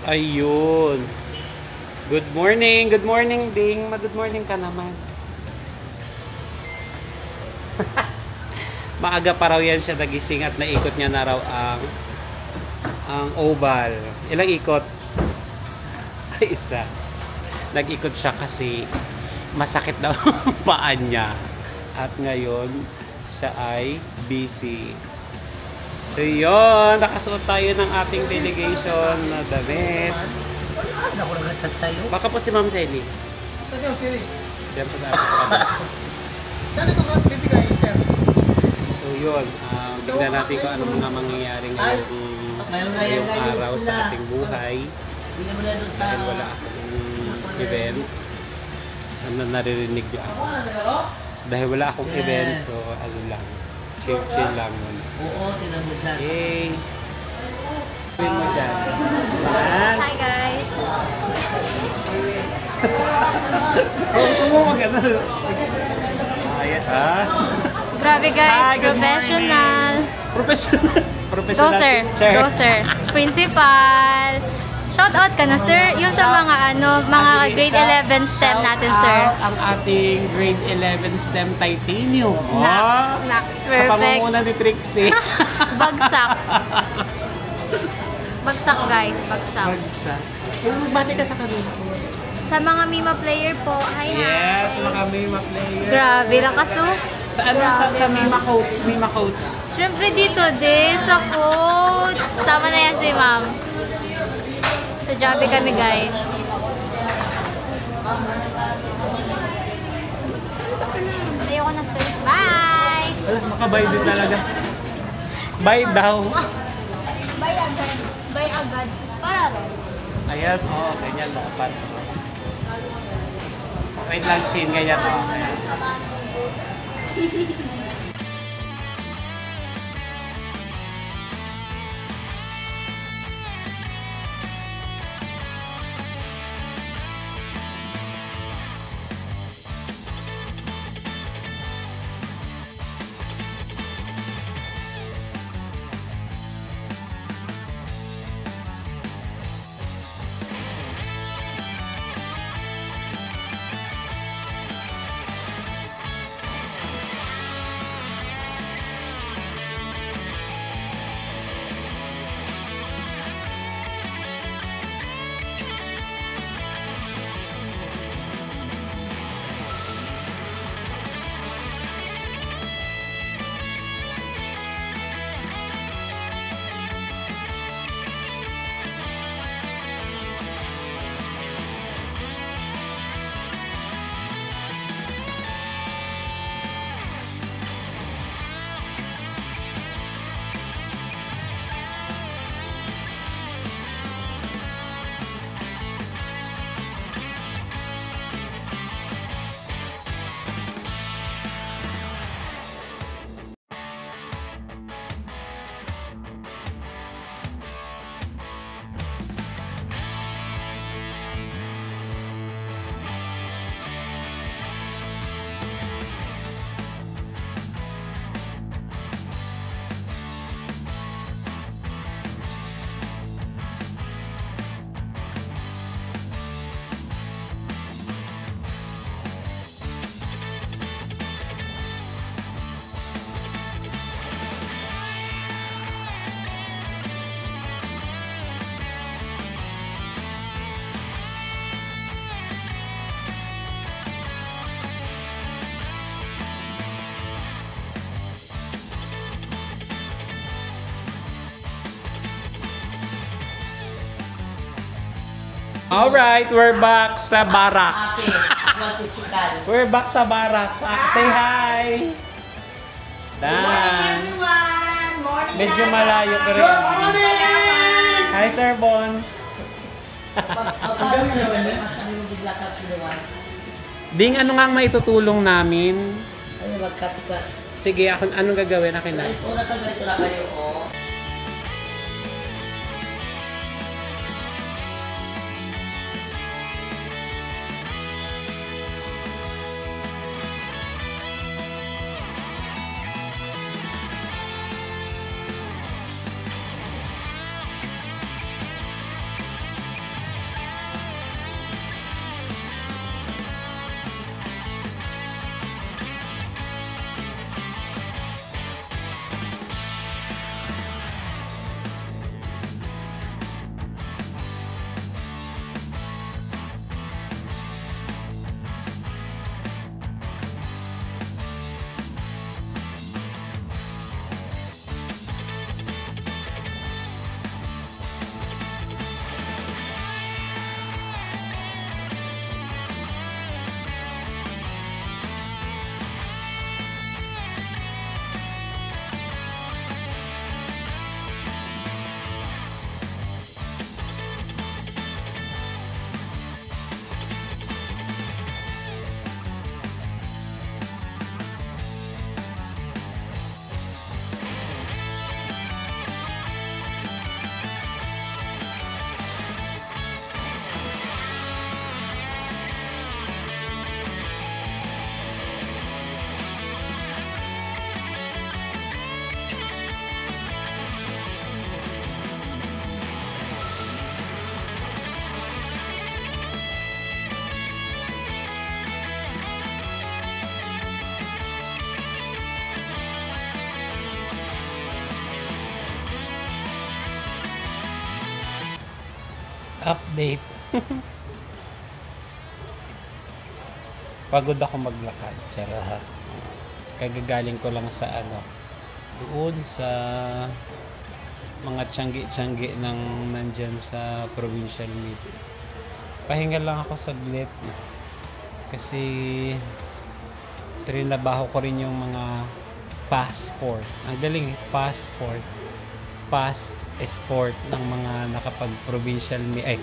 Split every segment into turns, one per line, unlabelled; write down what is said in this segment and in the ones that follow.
Ayun. Good morning. Good morning, Ding. Good morning ka naman. Maaga pa raw yan siya nagising at naikot niya na raw ang oval. Ilang ikot? Ay, isa. Nag-ikot siya kasi masakit daw ang paan niya. At ngayon, siya ay busy. So yun, nakasuot tayo ng ating delegation na damit.
Wala ako nag-chat sa'yo.
Baka po si Ma'am Selly.
Kasi Ma'am Selly.
Diyan po natin sa kabila.
Saan ito ka bibigay, sir?
So yun, tignan natin kung ano mga mangyayari ngayong araw sa ating buhay. Dahil wala akong event. Ano naririnig niyo ako. So, dahil wala akong event, so ano lang. Chill lang muna.
Oo, tinan mo dyan.
Yay! Pin mo dyan.
Hi guys!
Ito mo maganda. Ayan ha?
Grabe guys,
Hi, good
professional!
Professional
Go sir!
teacher.
Go sir! Principal! Shout out ka na sir, yung sa mga mga grade 11 STEM natin sir.
Ang ating grade 11 STEM Titanium.
Snacks,
Sa
perfect.
pamumunan ni Trixie.
Bagsak. Bagsak guys, bagsak.
Bagsak. Magbati ka sa kanila.
Sa mga Mima player po, hi hi!
Yes, mga Mima player.
Grabe, lakas oh.
Sa ano, sa Mima Coach.
Siyempre dito din, sa coach. Sama na yan si ma'am. Sa Jollibee kami guys. Ayoko na sir. Bye!
Makabay din talaga. Bye daw.
Bye agad. Bye agad. Para rin.
Ayan, ganyan makapat. Wait lang, Chin, ganyan Alright, we're back sa barracks. We're back sa barracks. Say hi! Dan. Medyo malayo ka rin. Hi, Sir Bon. Ding, ano nga ang maitutulong namin?
Ano, magkapi ka?
Sige, anong gagawin? Akin na.
Una ka ganito na kayo, oh.
Update. Pagod ako maglakad. Charot. Kagagaling ko lang sa doon sa mga tiyanggi-tiyanggi ng nandyan sa provincial meet. Pahinga lang ako saglit. Kasi trinabaho ko rin yung mga passport. Ang galing passport. Passport ng mga nakapag-provincial meet.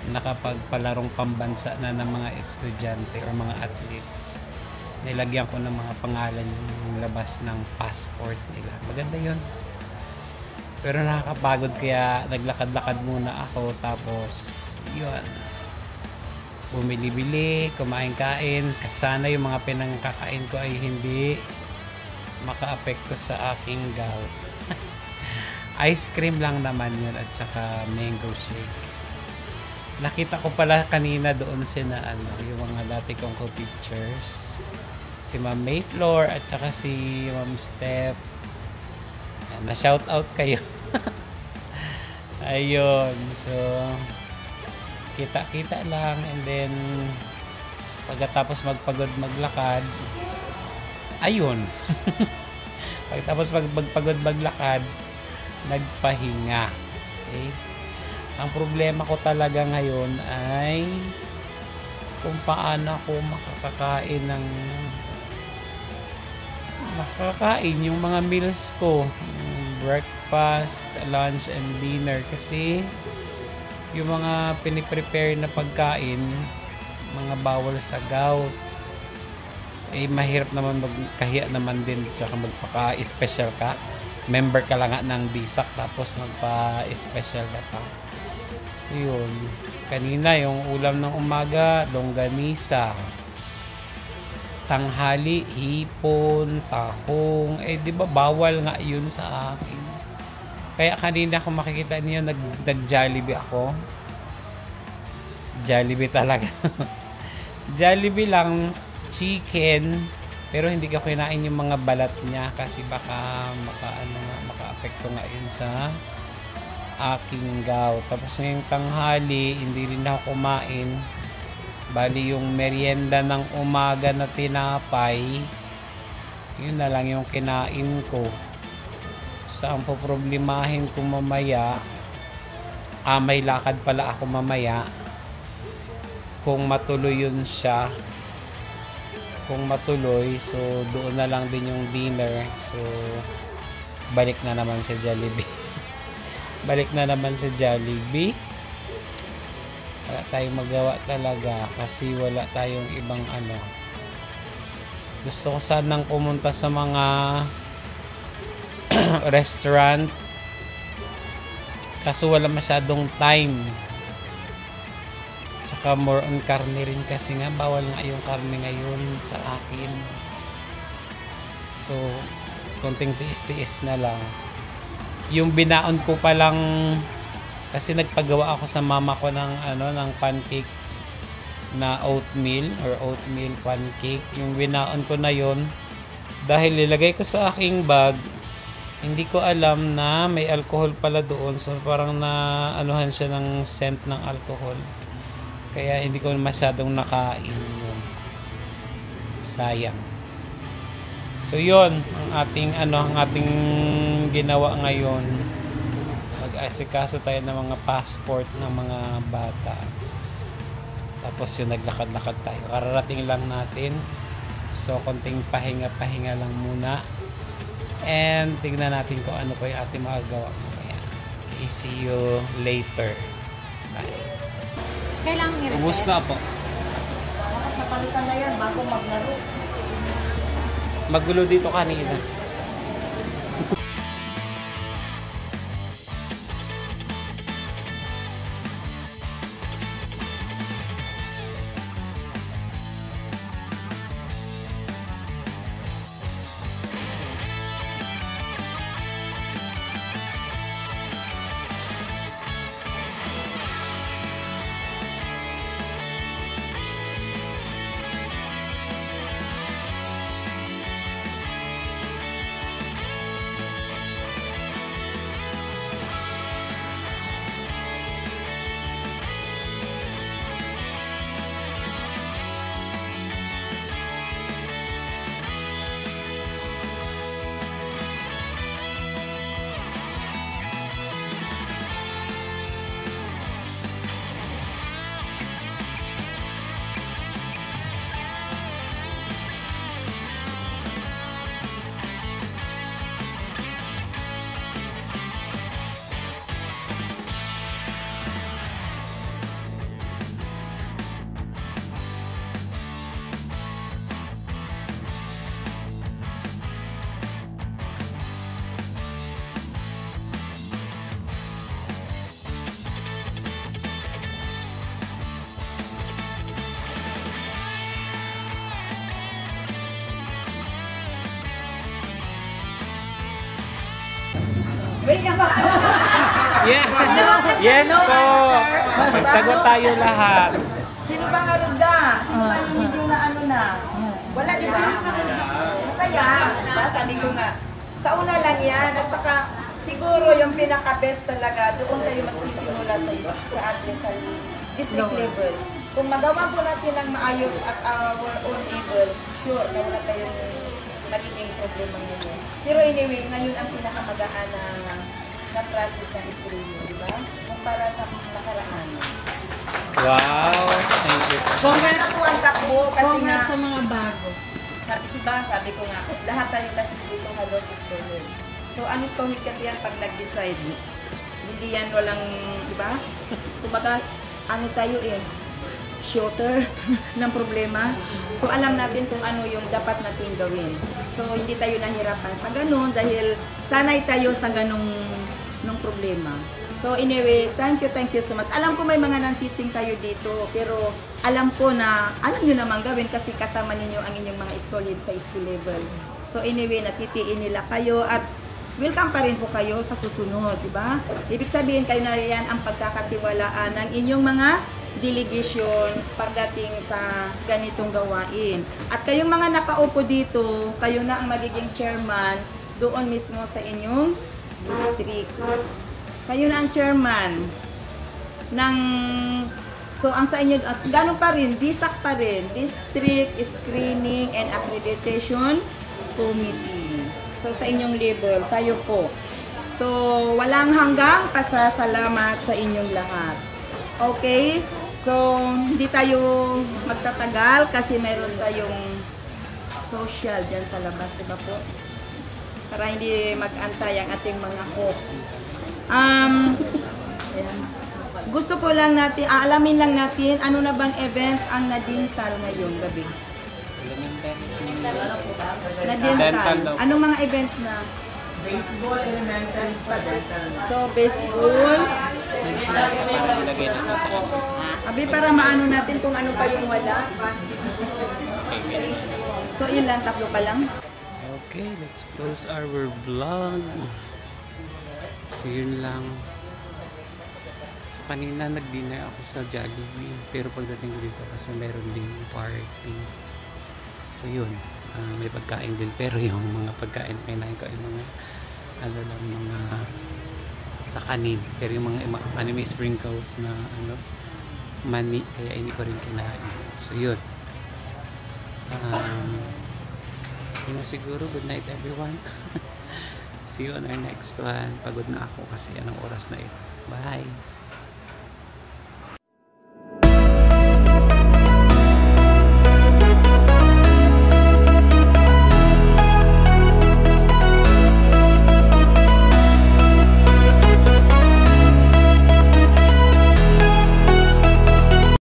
Nakapagpalarong pambansa na ng mga estudyante or mga athletes. Nilagyan ko ng mga pangalan yung labas ng passport nila. Maganda yun. Pero nakakapagod kaya naglakad-lakad muna ako tapos yun. Bumili-bili, kumain-kain. Sana yung mga pinangkakain ko ay hindi makaapekto sa aking gout. Ice cream lang naman yun at saka mango shake. Nakita ko pala kanina doon sina yung mga dati kong co-teachers. Si Ma'am Mayfloor at saka si Ma'am Steph. Ayan, na-shout out kayo. Ayun. So, kita-kita lang and then pagkatapos magpagod maglakad, ayun. Pagkatapos magpagod maglakad, nagpahinga. Okay? Ang problema ko talaga ngayon ay kung paano ako makakakain yung mga meals ko, breakfast, lunch, and dinner kasi yung mga piniprepare na pagkain, mga bawal sa gout, mahirap naman magkahiya naman din tsaka magpaka-special ka. Member ka lang ng BISAC tapos magpa-special ka pa. Yun. Kanina yung ulam ng umaga, longganisa. Tanghali, hipon, tahong. Di ba bawal nga yun sa akin. Kaya kanina kung makikita niyo nag-Jollibee ako. Jollibee talaga. Jollibee lang, chicken, pero hindi ko kinain yung mga balat niya kasi baka maka-apekto nga yun sa aking gout. Tapos ngayong tanghali, hindi rin ako kumain. Bali yung merienda ng umaga na tinapay, yun na lang yung kinain ko. Saan po problemahin ko mamaya, may lakad pala ako mamaya. Kung matuloy yun siya, kung matuloy, so doon na lang din yung dinner. So balik na naman sa Jollibee. Balik na naman sa Jollibee. Wala tayong magawa talaga kasi wala tayong ibang Gusto ko sanang pumunta sa mga restaurant kaso wala masyadong time. Tsaka more on karne rin kasi nga bawal nga yung karne ngayon sa akin. So konting tiis-tiis na lang. Yung binaon ko pa lang kasi nagpagawa ako sa mama ko ng ng pancake na oatmeal or oatmeal pancake. Yung binaon ko na yon dahil nilagay ko sa aking bag, hindi ko alam na may alcohol pala doon. So parang na anuhan siya ng scent ng alcohol. Kaya hindi ko masyadong nakain yun. Sayang. So yun ang ating ginawa ngayon. Mag-asikaso tayo ng mga passport ng mga bata. Tapos yung naglakad-lakad tayo. Kararating lang natin. So konting pahinga-pahinga lang muna. And tignan natin kung ano pa yung ating magagawa mamaya. Okay, see you later. Bye.
Kailangan i-reset.
Ubus na po.
Dapat napalitan na yan bago maglaro.
Magulo dito kanina.
Wait na ba?
Yeah. Yes po. Magsagot tayo lahat.
Sino ba nga ruda? Sino ba yung medyo na ano na? Wala, di ba? Masaya. Diba? Sabi ko nga, sa una lang yan. At saka, siguro yung pinaka-best talaga, doon kayo magsisimula sa atin sa district level. Kung magawa po natin ng maayos at our own able, sure, na wala tayong magiging problema ngayon. Pero anyway, ngayon ang pinakamagaan na process ng screening, di ba? Kumpara sa nakaraan.
Wow. Thank you.
Congrats po ang takbo kasi nga,
Congrats sa mga bago.
sabi ko nga, lahat tayo kasi dito halos is COVID. So, ang is COVID kasi yan pag nag-decide. Hindi yan walang, di ba? Kumbaga, ano tayo shooter ng problema. So, alam natin kung ano yung dapat natin gawin. So, hindi tayo nahirapan sa ganun dahil sanay tayo sa ganung nung problema. So, anyway, thank you so much. Alam ko may mga non-teaching tayo dito, pero alam ko na alam nyo naman gawin kasi kasama ninyo ang inyong mga school head sa school level. So, anyway, natitiin nila kayo at welcome pa rin po kayo sa susunod, di ba? Ibig sabihin kayo na yan ang pagkakatiwalaan ng inyong mga delegation pagdating sa ganitong gawain. At kayong mga nakaupo dito, kayo na ang magiging chairman doon mismo sa inyong district. Kayo na ang chairman ng, so ang sa inyo, at gano'n pa rin, DSAC pa rin, District Screening and Accreditation Committee. So sa inyong level, tayo po. So walang hanggang pasasalamat sa inyong lahat. Okay? So hindi tayo magtatagal kasi meron tayong social dyan sa labas, di ba po? Para hindi mag-antay ang ating mga host. Gusto ko lang natin, alamin lang natin ano na bang events ang na-dental ngayong gabi. Na-dental. Anong mga events na?
Baseball, elementary, dental.
So, baseball. Abi, para maano natin kung ano pa yung wala. So, yun lang, tatlo pa lang.
Okay, let's close our vlog. So yun lang. So kanina nag-dinner ako sa Jollibee, pero pagdating ko dito kasi meron ding party. So yun, may pagkain din, pero yung mga pagkain kinain ko ay mga ano lang, mga kakanin, pero yung mga anime sprinkles na ano mani, kaya hindi ko rin kinain. So yun, yun na siguro. Good night everyone. See you on our next one. Pagod na ako kasi anong oras na ito. Bye!